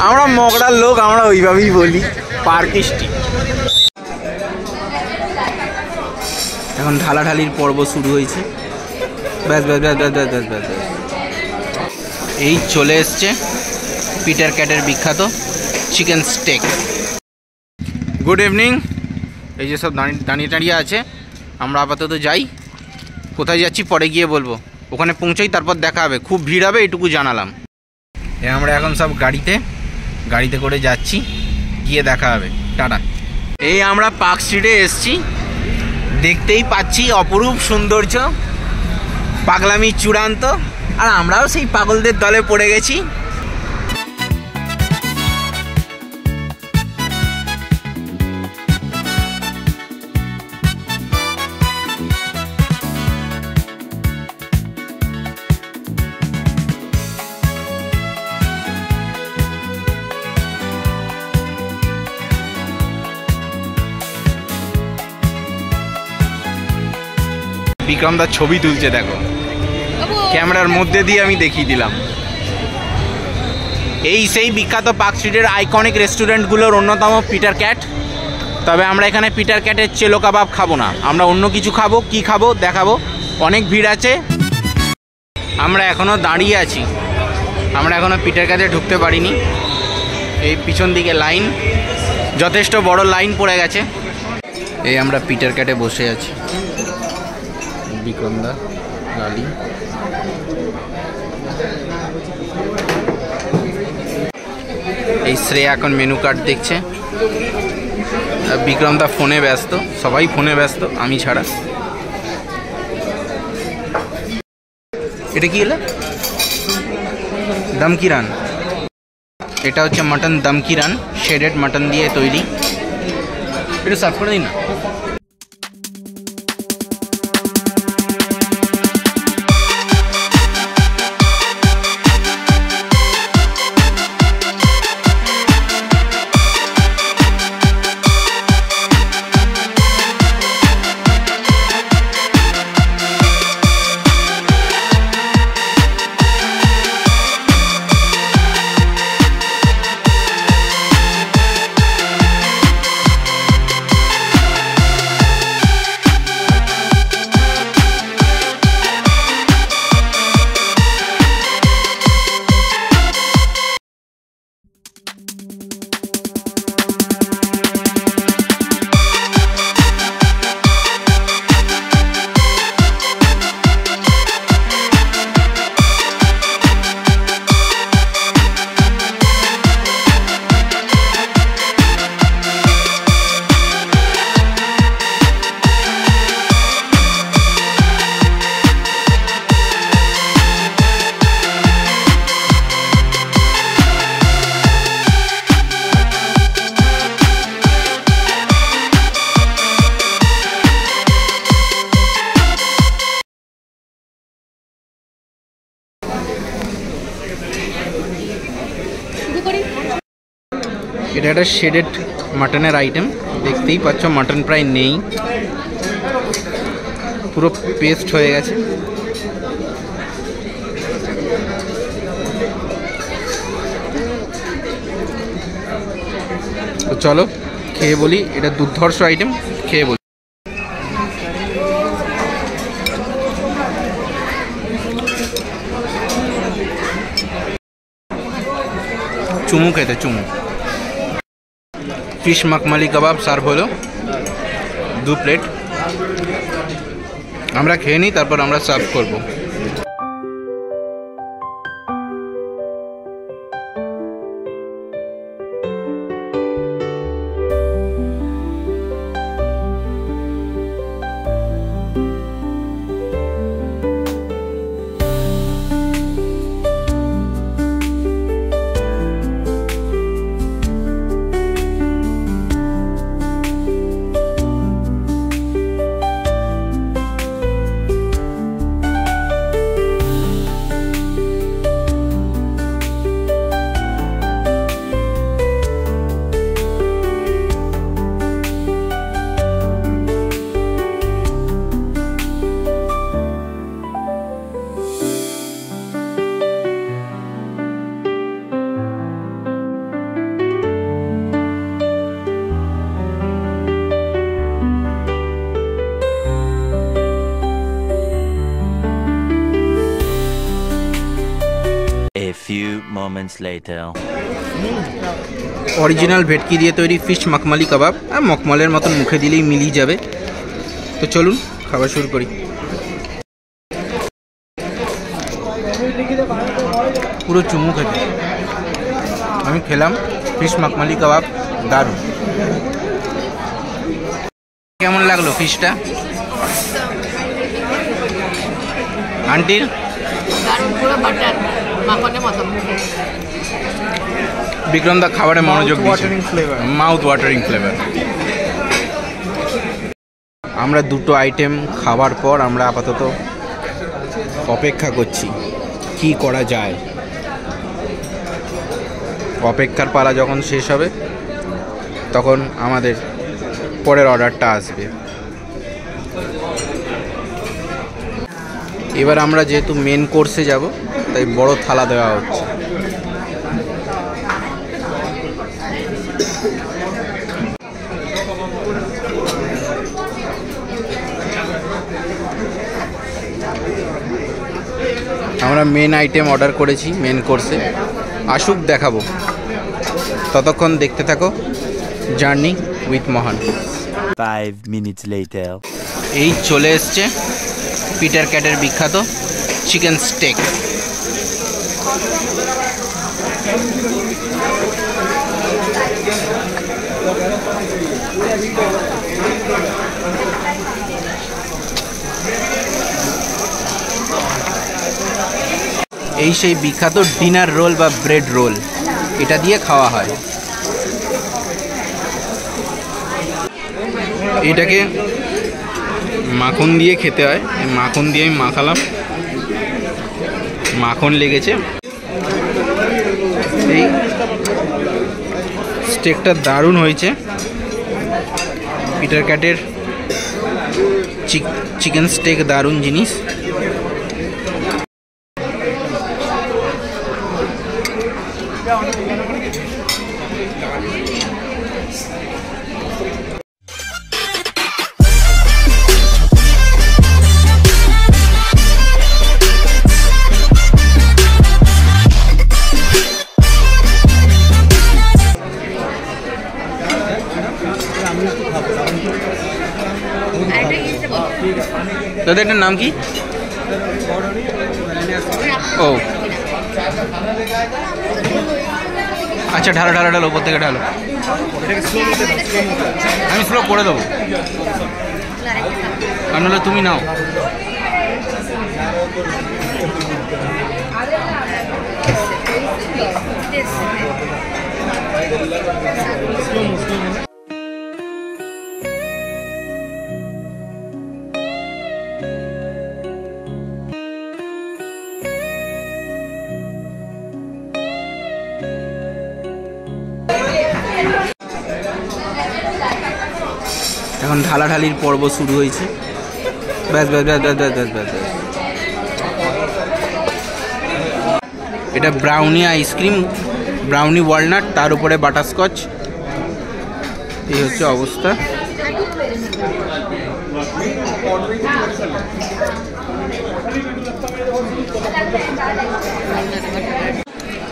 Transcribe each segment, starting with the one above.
আমরা মগরার লোক, আমরা ওইভাবেই বলি পার্কিস্টি। এখন ঢালাঢালির পর্ব শুরু হয়েছে। ব্যাস ব্যাস ব্যাস ব্যাস ব্যাস ব্যাস ব্যাস ব্যাস এই চলে এসছে পিটার ক্যাটের বিখ্যাত চিকেন স্টেক। Good evening. এই যে সব দাঁড়িয়ে দাঁড়িয়ে আছে, আমরা আপাতত যাই। কোথায় যাচ্ছি পরে গিয়ে বলবো, ওখানে পৌঁছেই তারপর দেখা হবে। খুব ভিড় হবে এটুকু জানালাম। আমরা এখন সব গাড়িতে করে যাচ্ছি, গিয়ে দেখা হবে। টাটা। এই আমরা পার্ক স্ট্রিটে এসছি, দেখতেই পাচ্ছি অপরূপ সৌন্দর্য, পাগলামি চূড়ান্ত, আর আমরাও সেই পাগলদের দলে পড়ে গেছি। বিক্রমদার ছবি তুলছে, দেখো ক্যামেরার মধ্যে দিয়ে আমি দেখিয়ে দিলাম। এই সেই বিখ্যাত পার্ক স্ট্রিটের আইকনিক রেস্টুরেন্টগুলোর অন্যতম পিটার ক্যাট। তবে আমরা এখানে পিটার ক্যাটের চেলো কাবাব খাবো না, আমরা অন্য কিছু খাবো। কি খাবো দেখাবো, অনেক ভিড় আছে। আমরা এখনও দাঁড়িয়ে আছি, আমরা এখনও পিটার ক্যাটে ঢুকতে পারিনি। এই পিছন দিকে লাইন, যথেষ্ট বড় লাইন পড়ে গেছে। এই আমরা পিটার ক্যাটে বসে আছি, বিক্রমদা, লালি। এই শ্রেয়া এখন মেনু কার্ড দেখছে, বিক্রমদা ফোনে ব্যস্ত, সবাই ফোনে ব্যস্ত আমি ছাড়া। এটা কি হলো? দম কি রান। এটা হচ্ছে মাটন দম কি রান, শেডেড মাটন দিয়ে তৈরি। একটু সার্ভ করে দিন না। এটা একটা শেডেড মাটনের আইটেম, দেখতেই পাচ্ছ মাটন প্রায় নেই, পুরো পেস্ট হয়ে গেছে। তো চলো খেয়ে বলি, এটা দুর্ধর্ষ আইটেম, খেয়ে বলি। চুমু খেতে, চুমু। ফিশ মখমালি কাবাব সার্ভ হলো 2 প্লেট। আমরা খেয়ে নিই, তারপর আমরা সার্ভ করব। minutes later. অরিজিনাল ভেটকি দিয়ে তৈরি ফিশ মখমলি কাবাব, আর মখমলের মতন মুখে দিলেই মিলিয়ে যাবে। তো চলুন খাবার শুরু করি। পুরো চুমু খেতে আমি খেলাম ফিশ মখমলি কাবাব, দারুণ। কেমন লাগলো ফিশটা আন্টির? বিক্রম দা খাবারে মনোযোগ দিয়েছে, মাউথ ওয়াটারিং ফ্লেভার। আমরা দুটো আইটেম খাওয়ার পর আমরা আপাতত অপেক্ষা করছি কি করা যায়। অপেক্ষার পালা যখন শেষ হবে তখন আমাদের পরের অর্ডারটা আসবে। এবার আমরা যেহেতু মেন কোর্সে যাব তাই বড় থালা দেওয়া হচ্ছে। আমরা মেন আইটেম অর্ডার করেছি মেন কোর্সে, আসুক দেখাবো। ততক্ষণ দেখতে থাকো জার্নি উইথ মহান। 5 minutes later. এই চলে এসছে পিটার ক্যাটের বিখ্যাত চিকেন স্টেক। এই সেই বিখ্যাত ডিনার রোল বা ব্রেড রোল, এটা দিয়ে খাওয়া হয়। এটাকে মাখন দিয়ে খেতে হয়, মাখন দিয়ে আমি মাখালাম, মাখন লেগেছে। এই স্টেকটা দারুণ হয়েছে। পিটার ক্যাটের চিকেন স্টেক দারুণ জিনিস। তোদের এটার নাম কি? ও আচ্ছা, ঢালো ঢালো ঢালো, ওপর থেকে ঢালো। আমি স্লো করে দেবো, আর নাহলে তুমি নাও। এখন ঢালাঢালির পর্ব শুরু হয়েছে। ব্যাস ব্যাস ব্যাস ব্যাস ব্যাস ব্যাস ব্যাস। এটা ব্রাউনি আইসক্রিম, ব্রাউনি ওয়ালনাট, তার উপরে বাটারস্কচ। এই হচ্ছে অবস্থা।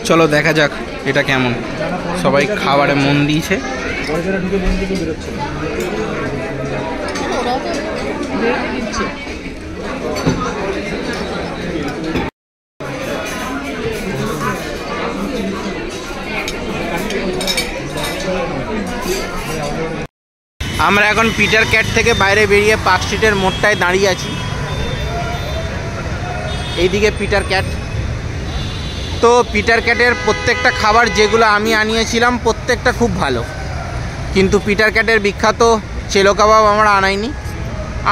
চলো দেখা যাক এটা কেমন। সবাই খাবারে মন দিয়েছে। আমরা এখন পিটার ক্যাট থেকে বাইরে বেরিয়ে পার্ক স্ট্রিটের মোড়টায় দাঁড়িয়ে আছি। এইদিকে পিটার ক্যাট। তো পিটার ক্যাটের প্রত্যেকটা খাবার যেগুলো আমি আনিয়েছিলাম প্রত্যেকটা খুব ভালো, কিন্তু পিটার ক্যাটের বিখ্যাত চেলো কাবাব আমরা আনাইনি।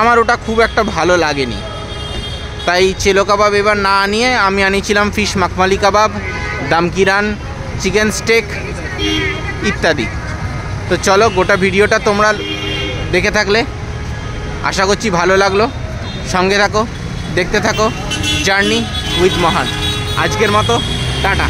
আমার ওটা খুব একটা ভালো লাগেনি, তাই চেলো কাবাব এবার না আনিয়ে আমি আনিয়েছিলাম ফিশ মখমলি কাবাব, দামকিরান, চিকেন স্টেক ইত্যাদি। তো চলো গোটা ভিডিওটা তোমরা দেখে থাকলে আশা করছি ভালো লাগলো। সঙ্গে থাকো, দেখতে থাকো জার্নি উইথ মহান। আজকের মতো টাটা।